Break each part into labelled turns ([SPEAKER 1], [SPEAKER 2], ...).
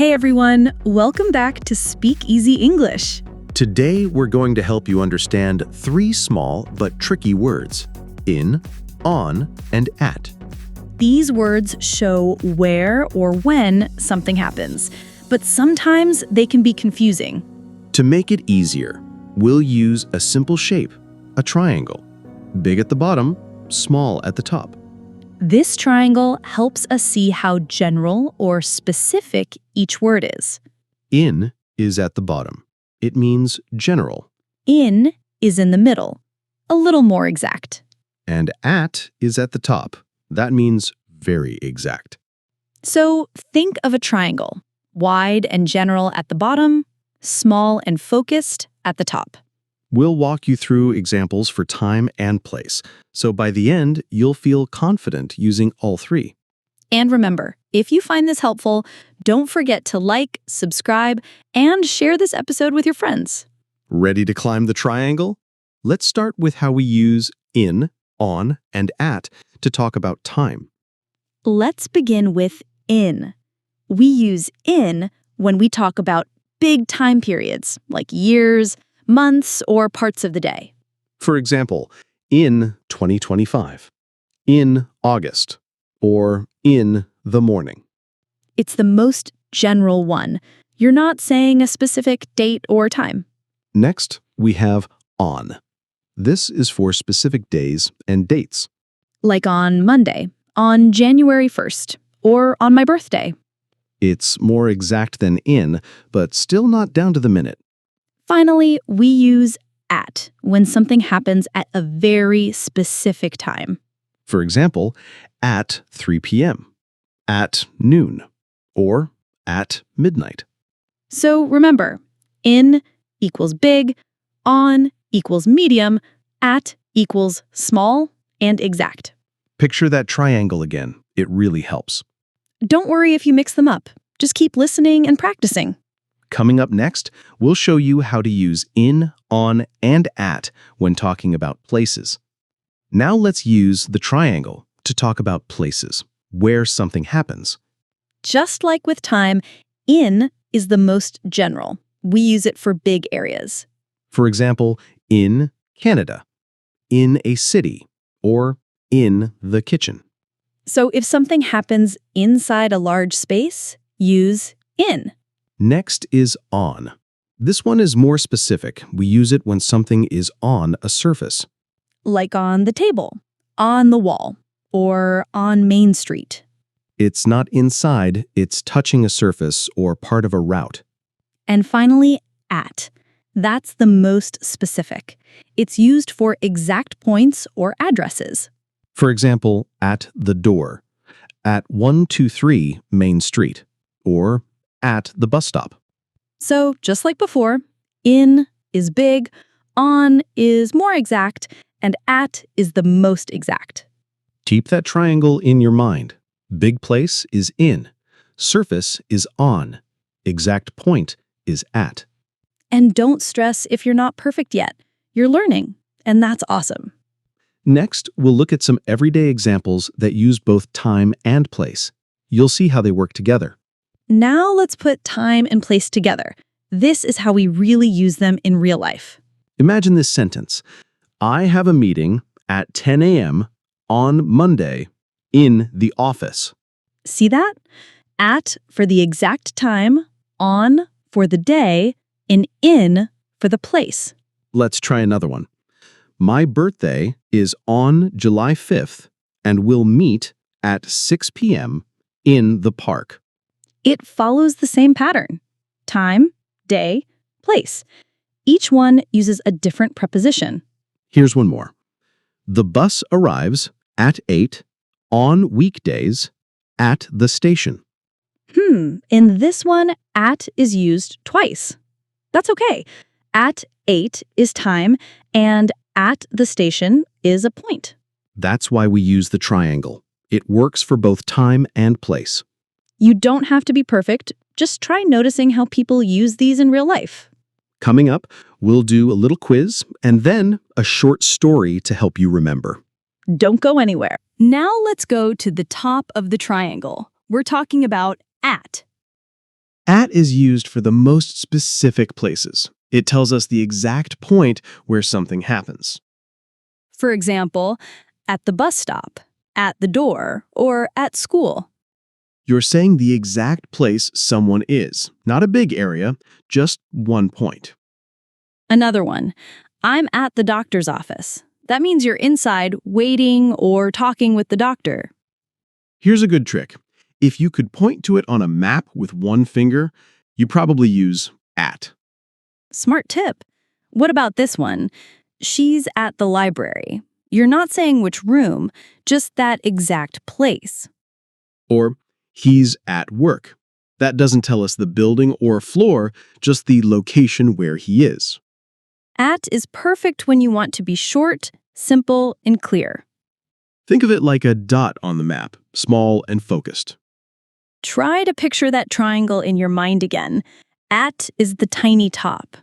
[SPEAKER 1] Hey everyone, welcome back to Speak Easy English.
[SPEAKER 2] Today, we're going to help you understand three small but tricky words: in, on, and at.
[SPEAKER 1] These words show where or when something happens, but sometimes they can be confusing.
[SPEAKER 2] To make it easier, we'll use a simple shape, a triangle. Big at the bottom, small at the top.
[SPEAKER 1] This triangle helps us see how general or specific each word is.
[SPEAKER 2] In is at the bottom. It means general.
[SPEAKER 1] In is in the middle, a little more exact.
[SPEAKER 2] And at is at the top. That means very exact.
[SPEAKER 1] So think of a triangle, wide and general at the bottom, small and focused at the top.
[SPEAKER 2] We'll walk you through examples for time and place, so by the end, you'll feel confident using all three.
[SPEAKER 1] And remember, if you find this helpful, don't forget to like, subscribe, and share this episode with your friends.
[SPEAKER 2] Ready to climb the triangle? Let's start with how we use in, on, and at to talk about time.
[SPEAKER 1] Let's begin with in. We use in when we talk about big time periods, like years, months, or parts of the day.
[SPEAKER 2] For example, in 2025, in August, or in the morning.
[SPEAKER 1] It's the most general one. You're not saying a specific date or time.
[SPEAKER 2] Next, we have on. This is for specific days and dates.
[SPEAKER 1] Like on Monday, on January 1st, or on my birthday.
[SPEAKER 2] It's more exact than in, but still not down to the minute.
[SPEAKER 1] Finally, we use at when something happens at a very specific time.
[SPEAKER 2] For example, at 3 p.m., at noon, or at midnight.
[SPEAKER 1] So remember, in equals big, on equals medium, at equals small and exact.
[SPEAKER 2] Picture that triangle again. It really helps.
[SPEAKER 1] Don't worry if you mix them up. Just keep listening and practicing.
[SPEAKER 2] Coming up next, we'll show you how to use in, on, and at when talking about places. Now let's use the triangle to talk about places, where something happens.
[SPEAKER 1] Just like with time, in is the most general. We use it for big areas.
[SPEAKER 2] For example, in Canada, in a city, or in the kitchen.
[SPEAKER 1] So if something happens inside a large space, use in.
[SPEAKER 2] Next is on. This one is more specific. We use it when something is on a surface.
[SPEAKER 1] Like on the table, on the wall, or on Main Street.
[SPEAKER 2] It's not inside, it's touching a surface or part of a route.
[SPEAKER 1] And finally, at. That's the most specific. It's used for exact points or addresses.
[SPEAKER 2] For example, at the door, at 123 Main Street, or at the bus stop.
[SPEAKER 1] So just like before, in is big, on is more exact, and at is the most exact.
[SPEAKER 2] Keep that triangle in your mind. Big place is in, surface is on, exact point is at.
[SPEAKER 1] And don't stress if you're not perfect yet. You're learning, and that's awesome.
[SPEAKER 2] Next, we'll look at some everyday examples that use both time and place. You'll see how they work together.
[SPEAKER 1] Now let's put time and place together. This is how we really use them in real life.
[SPEAKER 2] Imagine this sentence. I have a meeting at 10 a.m. on Monday in the office.
[SPEAKER 1] See that? At for the exact time, on for the day, and in for the place.
[SPEAKER 2] Let's try another one. My birthday is on July 5th, and we'll meet at 6 p.m. in the park.
[SPEAKER 1] It follows the same pattern. Time, day, place. Each one uses a different preposition.
[SPEAKER 2] Here's one more. The bus arrives at 8 on weekdays at the station.
[SPEAKER 1] In this one, at is used twice. That's okay. At 8 is time, and at the station is a point.
[SPEAKER 2] That's why we use the triangle. It works for both time and place.
[SPEAKER 1] You don't have to be perfect. Just try noticing how people use these in real life.
[SPEAKER 2] Coming up, we'll do a little quiz and then a short story to help you remember.
[SPEAKER 1] Don't go anywhere. Now let's go to the top of the triangle. We're talking about at.
[SPEAKER 2] At is used for the most specific places. It tells us the exact point where something happens.
[SPEAKER 1] For example, at the bus stop, at the door, or at school.
[SPEAKER 2] You're saying the exact place someone is, not a big area, just one point.
[SPEAKER 1] Another one, I'm at the doctor's office. That means you're inside waiting or talking with the doctor.
[SPEAKER 2] Here's a good trick. If you could point to it on a map with one finger, you probably use at.
[SPEAKER 1] Smart tip. What about this one? She's at the library. You're not saying which room, just that exact place.
[SPEAKER 2] Or he's at work. That doesn't tell us the building or floor, just the location where he is.
[SPEAKER 1] At is perfect when you want to be short, simple, and clear.
[SPEAKER 2] Think of it like a dot on the map, small and focused.
[SPEAKER 1] Try to picture that triangle in your mind again. At is the tiny top.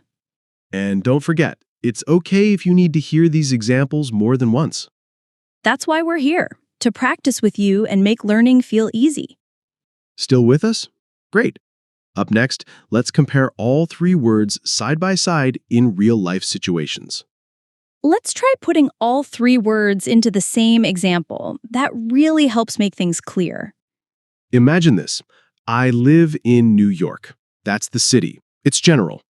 [SPEAKER 2] And don't forget, it's okay if you need to hear these examples more than once.
[SPEAKER 1] That's why we're here, to practice with you and make learning feel easy.
[SPEAKER 2] Still with us? Great. Up next, let's compare all three words side by side in real-life situations.
[SPEAKER 1] Let's try putting all three words into the same example. That really helps make things clear.
[SPEAKER 2] Imagine this. I live in New York. That's the city. It's general.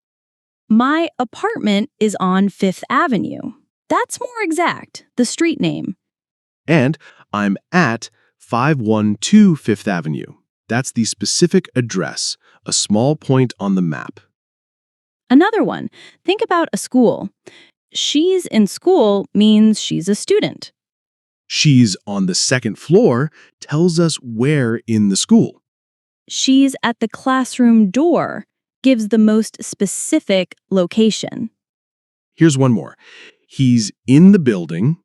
[SPEAKER 1] My apartment is on Fifth Avenue. That's more exact, the street name.
[SPEAKER 2] And I'm at 512 Fifth Avenue. That's the specific address, a small point on the map.
[SPEAKER 1] Another one, think about a school. She's in school means she's a student.
[SPEAKER 2] She's on the second floor tells us where in the school.
[SPEAKER 1] She's at the classroom door gives the most specific location.
[SPEAKER 2] Here's one more. He's in the building.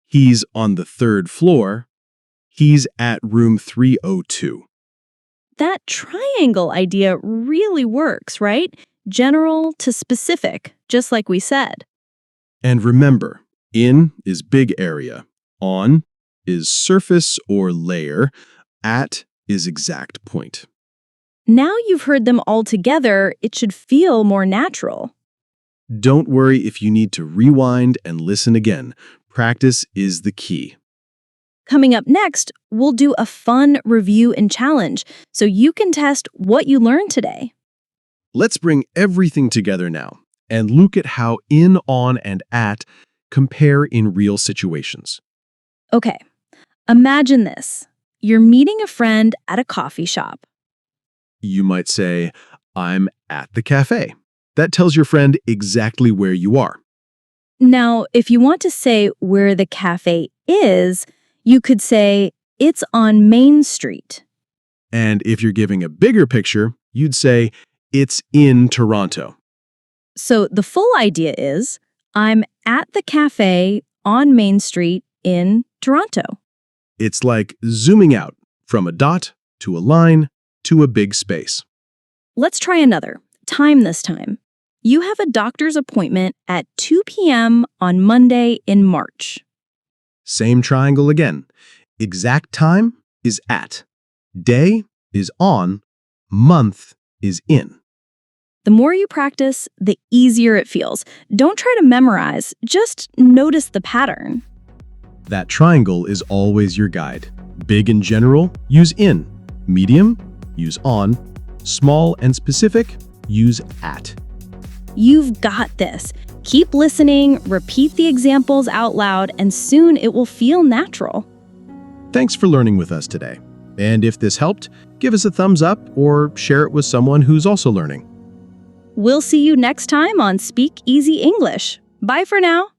[SPEAKER 2] He's on the third floor. He's at room 302.
[SPEAKER 1] That triangle idea really works, right? General to specific, just like we said.
[SPEAKER 2] And remember, in is big area. On is surface or layer. At is exact point.
[SPEAKER 1] Now you've heard them all together, it should feel more natural.
[SPEAKER 2] Don't worry if you need to rewind and listen again. Practice is the key.
[SPEAKER 1] Coming up next, we'll do a fun review and challenge so you can test what you learned today.
[SPEAKER 2] Let's bring everything together now and look at how in, on, and at compare in real situations.
[SPEAKER 1] Okay, imagine this. You're meeting a friend at a coffee shop.
[SPEAKER 2] You might say, I'm at the cafe. That tells your friend exactly where you are.
[SPEAKER 1] Now, if you want to say where the cafe is, you could say, it's on Main Street.
[SPEAKER 2] And if you're giving a bigger picture, you'd say, it's in Toronto.
[SPEAKER 1] So the full idea is, I'm at the cafe on Main Street in Toronto.
[SPEAKER 2] It's like zooming out from a dot to a line to a big space.
[SPEAKER 1] Let's try another. Time this time. You have a doctor's appointment at 2 p.m. on Monday in March.
[SPEAKER 2] Same triangle again. Exact time is at. Day is on. Month is in.
[SPEAKER 1] The more you practice, the easier it feels. Don't try to memorize, just notice the pattern.
[SPEAKER 2] That triangle is always your guide. Big and general, use in. Medium, use on. Small and specific, use at.
[SPEAKER 1] You've got this. Keep listening, repeat the examples out loud, and soon it will feel natural.
[SPEAKER 2] Thanks for learning with us today. And if this helped, give us a thumbs up or share it with someone who's also learning.
[SPEAKER 1] We'll see you next time on Speak Easy English. Bye for now.